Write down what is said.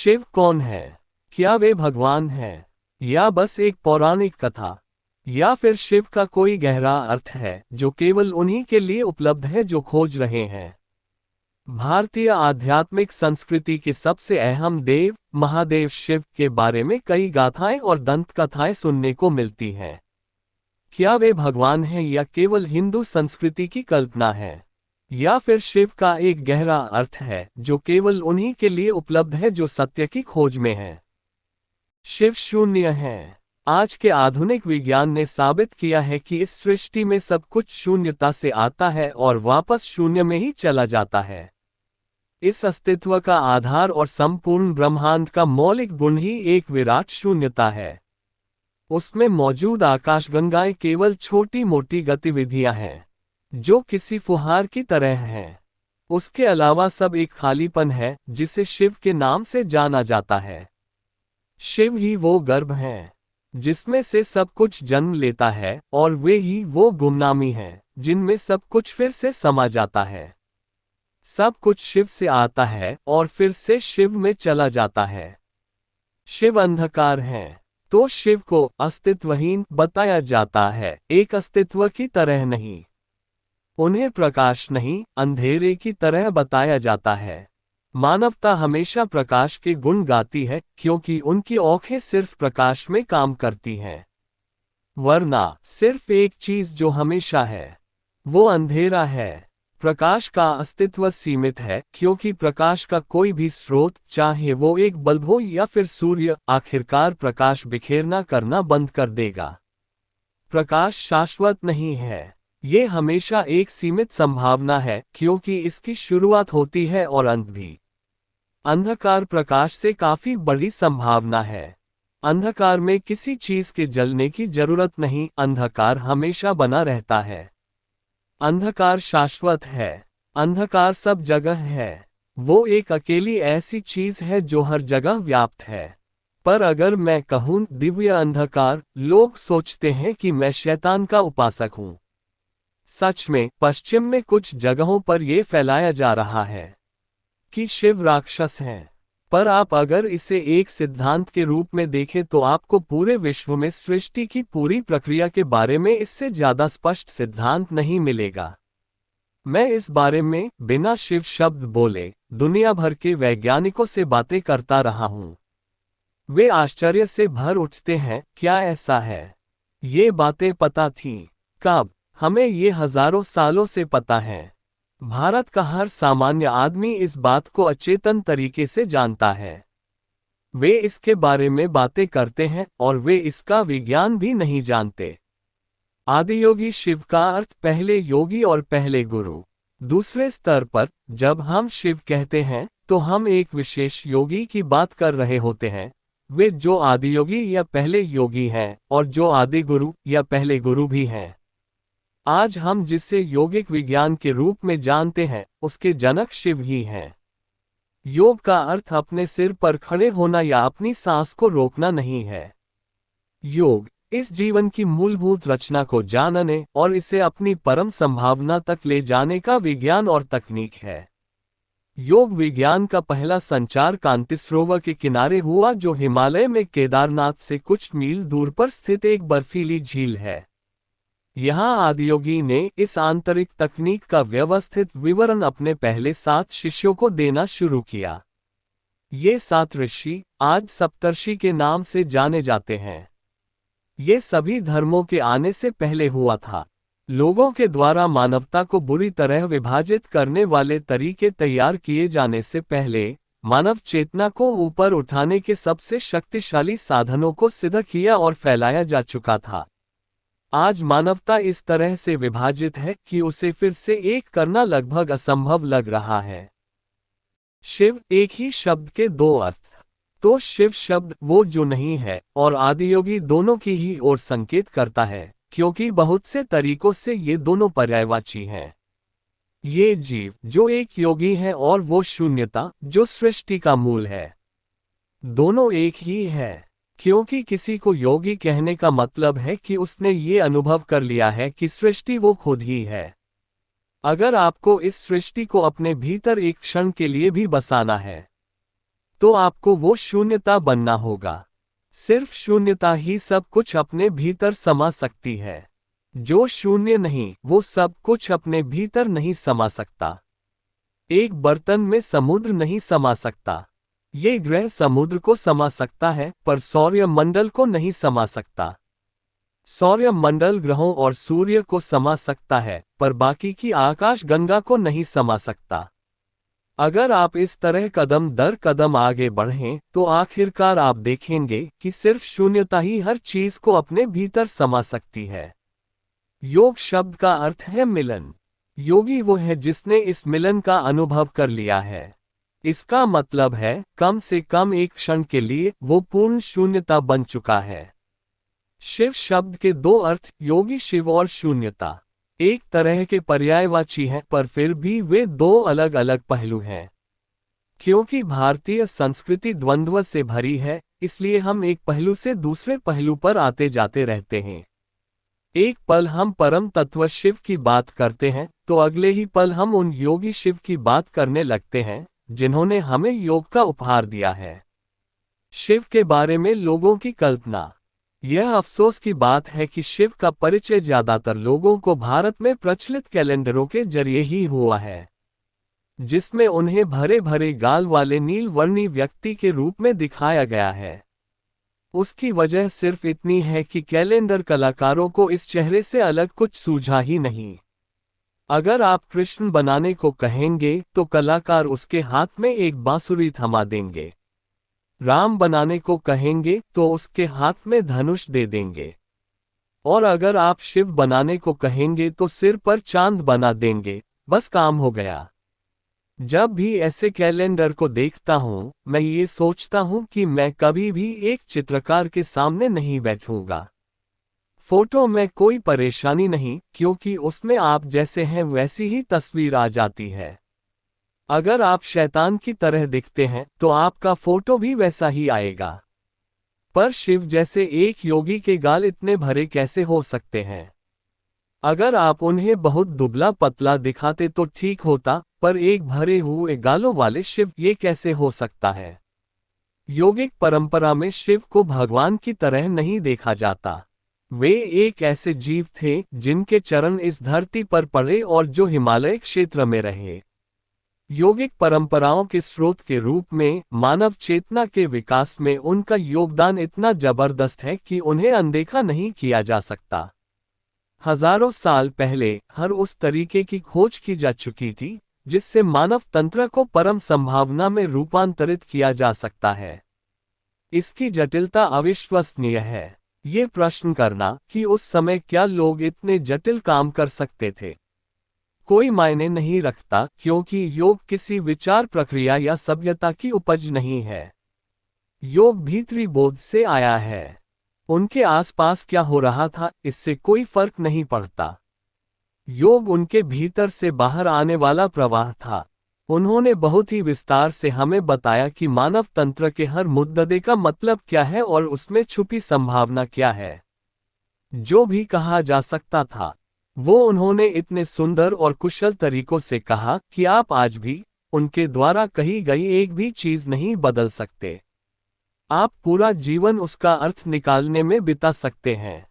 शिव कौन है? क्या वे भगवान हैं, या बस एक पौराणिक कथा, या फिर शिव का कोई गहरा अर्थ है जो केवल उन्हीं के लिए उपलब्ध है जो खोज रहे हैं? भारतीय आध्यात्मिक संस्कृति की सबसे अहम देव महादेव शिव के बारे में कई गाथाएं और दंत कथाएं सुनने को मिलती हैं। क्या वे भगवान हैं या केवल हिंदू संस्कृति की कल्पना है, या फिर शिव का एक गहरा अर्थ है जो केवल उन्हीं के लिए उपलब्ध है जो सत्य की खोज में हैं? शिव शून्य है। आज के आधुनिक विज्ञान ने साबित किया है कि इस सृष्टि में सब कुछ शून्यता से आता है और वापस शून्य में ही चला जाता है। इस अस्तित्व का आधार और संपूर्ण ब्रह्मांड का मौलिक गुण ही एक विराट शून्यता है। उसमें मौजूद आकाशगंगाएं केवल छोटी मोटी गतिविधियां हैं जो किसी फुहार की तरह हैं। उसके अलावा सब एक खालीपन है जिसे शिव के नाम से जाना जाता है। शिव ही वो गर्भ हैं जिसमें से सब कुछ जन्म लेता है, और वे ही वो गुमनामी हैं जिनमें सब कुछ फिर से समा जाता है। सब कुछ शिव से आता है और फिर से शिव में चला जाता है। शिव अंधकार हैं, तो शिव को अस्तित्वहीन बताया जाता है, एक अस्तित्व की तरह नहीं। उन्हें प्रकाश नहीं, अंधेरे की तरह बताया जाता है। मानवता हमेशा प्रकाश के गुण गाती है क्योंकि उनकी आंखें सिर्फ प्रकाश में काम करती हैं। वरना सिर्फ एक चीज जो हमेशा है, वो अंधेरा है। प्रकाश का अस्तित्व सीमित है क्योंकि प्रकाश का कोई भी स्रोत, चाहे वो एक बल्ब हो या फिर सूर्य, आखिरकार प्रकाश बिखेरना करना बंद कर देगा। प्रकाश शाश्वत नहीं है, ये हमेशा एक सीमित संभावना है क्योंकि इसकी शुरुआत होती है और अंत भी। अंधकार प्रकाश से काफी बड़ी संभावना है। अंधकार में किसी चीज के जलने की जरूरत नहीं, अंधकार हमेशा बना रहता है। अंधकार शाश्वत है। अंधकार सब जगह है। वो एक अकेली ऐसी चीज है जो हर जगह व्याप्त है। पर अगर मैं कहूं दिव्य अंधकार, लोग सोचते हैं कि मैं शैतान का उपासक हूं। सच में पश्चिम में कुछ जगहों पर यह फैलाया जा रहा है कि शिव राक्षस हैं। पर आप अगर इसे एक सिद्धांत के रूप में देखें तो आपको पूरे विश्व में सृष्टि की पूरी प्रक्रिया के बारे में इससे ज्यादा स्पष्ट सिद्धांत नहीं मिलेगा। मैं इस बारे में बिना शिव शब्द बोले दुनिया भर के वैज्ञानिकों से बातें करता रहा हूं। वे आश्चर्य से भर उठते हैं, क्या ऐसा है? ये बातें पता थीं? कब? हमें ये हजारों सालों से पता है। भारत का हर सामान्य आदमी इस बात को अचेतन तरीके से जानता है। वे इसके बारे में बातें करते हैं और वे इसका विज्ञान भी नहीं जानते। आदियोगी शिव का अर्थ पहले योगी और पहले गुरु। दूसरे स्तर पर जब हम शिव कहते हैं तो हम एक विशेष योगी की बात कर रहे होते हैं, वे जो आदियोगी या पहले योगी हैं और जो आदि गुरु या पहले गुरु भी हैं। आज हम जिसे योगिक विज्ञान के रूप में जानते हैं उसके जनक शिव ही हैं। योग का अर्थ अपने सिर पर खड़े होना या अपनी सांस को रोकना नहीं है। योग इस जीवन की मूलभूत रचना को जानने और इसे अपनी परम संभावना तक ले जाने का विज्ञान और तकनीक है। योग विज्ञान का पहला संचार कांति सरोवर के किनारे हुआ, जो हिमालय में केदारनाथ से कुछ मील दूर पर स्थित एक बर्फीली झील है। यहाँ आदियोगी ने इस आंतरिक तकनीक का व्यवस्थित विवरण अपने पहले 7 शिष्यों को देना शुरू किया। ये 7 ऋषि आज सप्तर्षि के नाम से जाने जाते हैं। ये सभी धर्मों के आने से पहले हुआ था। लोगों के द्वारा मानवता को बुरी तरह विभाजित करने वाले तरीके तैयार किए जाने से पहले मानव चेतना को ऊपर उठाने के सबसे शक्तिशाली साधनों को सिद्ध किया और फैलाया जा चुका था। आज मानवता इस तरह से विभाजित है कि उसे फिर से एक करना लगभग असंभव लग रहा है। शिव एक ही शब्द के 2 अर्थ। तो शिव शब्द वो जो नहीं है और आदियोगी दोनों की ही ओर संकेत करता है, क्योंकि बहुत से तरीकों से ये दोनों पर्यायवाची हैं। ये जीव जो एक योगी है और वो शून्यता जो सृष्टि का मूल है, दोनों एक ही है। क्योंकि किसी को योगी कहने का मतलब है कि उसने ये अनुभव कर लिया है कि सृष्टि वो खुद ही है। अगर आपको इस सृष्टि को अपने भीतर एक क्षण के लिए भी बसाना है, तो आपको वो शून्यता बनना होगा। सिर्फ शून्यता ही सब कुछ अपने भीतर समा सकती है। जो शून्य नहीं, वो सब कुछ अपने भीतर नहीं समा सकता। एक बर्तन में समुद्र नहीं समा सकता। ये ग्रह समुद्र को समा सकता है, पर सौर्य मंडल को नहीं समा सकता। सौर्य मंडल ग्रहों और सूर्य को समा सकता है, पर बाकी की आकाश गंगा को नहीं समा सकता। अगर आप इस तरह कदम दर कदम आगे बढ़ें, तो आखिरकार आप देखेंगे कि सिर्फ शून्यता ही हर चीज को अपने भीतर समा सकती है। योग शब्द का अर्थ है मिलन। योगी वो है जिसने इस मिलन का अनुभव कर लिया है। इसका मतलब है कम से कम एक क्षण के लिए वो पूर्ण शून्यता बन चुका है। शिव शब्द के दो अर्थ योगी शिव और शून्यता एक तरह के पर्यायवाची हैं, पर फिर भी वे दो अलग अलग पहलू हैं। क्योंकि भारतीय संस्कृति द्वंद्व से भरी है, इसलिए हम एक पहलू से दूसरे पहलू पर आते जाते रहते हैं। एक पल हम परम तत्व शिव की बात करते हैं, तो अगले ही पल हम उन योगी शिव की बात करने लगते हैं जिन्होंने हमें योग का उपहार दिया है। शिव के बारे में लोगों की कल्पना। यह अफसोस की बात है कि शिव का परिचय ज्यादातर लोगों को भारत में प्रचलित कैलेंडरों के जरिए ही हुआ है, जिसमें उन्हें भरे भरे गाल वाले नीलवर्णी व्यक्ति के रूप में दिखाया गया है। उसकी वजह सिर्फ इतनी है कि कैलेंडर कलाकारों को इस चेहरे से अलग कुछ सूझा ही नहीं। अगर आप कृष्ण बनाने को कहेंगे तो कलाकार उसके हाथ में एक बांसुरी थमा देंगे। राम बनाने को कहेंगे तो उसके हाथ में धनुष दे देंगे। और अगर आप शिव बनाने को कहेंगे तो सिर पर चांद बना देंगे। बस काम हो गया। जब भी ऐसे कैलेंडर को देखता हूं, मैं ये सोचता हूं कि मैं कभी भी एक चित्रकार के सामने नहीं बैठूंगा। फोटो में कोई परेशानी नहीं, क्योंकि उसमें आप जैसे हैं वैसी ही तस्वीर आ जाती है। अगर आप शैतान की तरह दिखते हैं तो आपका फोटो भी वैसा ही आएगा। पर शिव जैसे एक योगी के गाल इतने भरे कैसे हो सकते हैं? अगर आप उन्हें बहुत दुबला पतला दिखाते तो ठीक होता, पर एक भरे हुए गालों वाले शिव ये कैसे हो सकता है? योगिक परंपरा में शिव को भगवान की तरह नहीं देखा जाता। वे एक ऐसे जीव थे जिनके चरण इस धरती पर पड़े और जो हिमालय क्षेत्र में रहे। योगिक परंपराओं के स्रोत के रूप में मानव चेतना के विकास में उनका योगदान इतना जबरदस्त है कि उन्हें अनदेखा नहीं किया जा सकता। हजारों साल पहले हर उस तरीके की खोज की जा चुकी थी जिससे मानव तंत्र को परम संभावना में रूपांतरित किया जा सकता है। इसकी जटिलता अविश्वसनीय है। ये प्रश्न करना कि उस समय क्या लोग इतने जटिल काम कर सकते थे, कोई मायने नहीं रखता, क्योंकि योग किसी विचार प्रक्रिया या सभ्यता की उपज नहीं है। योग भीतरी बोध से आया है। उनके आसपास क्या हो रहा था इससे कोई फर्क नहीं पड़ता। योग उनके भीतर से बाहर आने वाला प्रवाह था। उन्होंने बहुत ही विस्तार से हमें बताया कि मानव तंत्र के हर मुद्दे का मतलब क्या है और उसमें छुपी संभावना क्या है। जो भी कहा जा सकता था वो उन्होंने इतने सुंदर और कुशल तरीकों से कहा कि आप आज भी उनके द्वारा कही गई एक भी चीज नहीं बदल सकते। आप पूरा जीवन उसका अर्थ निकालने में बिता सकते हैं।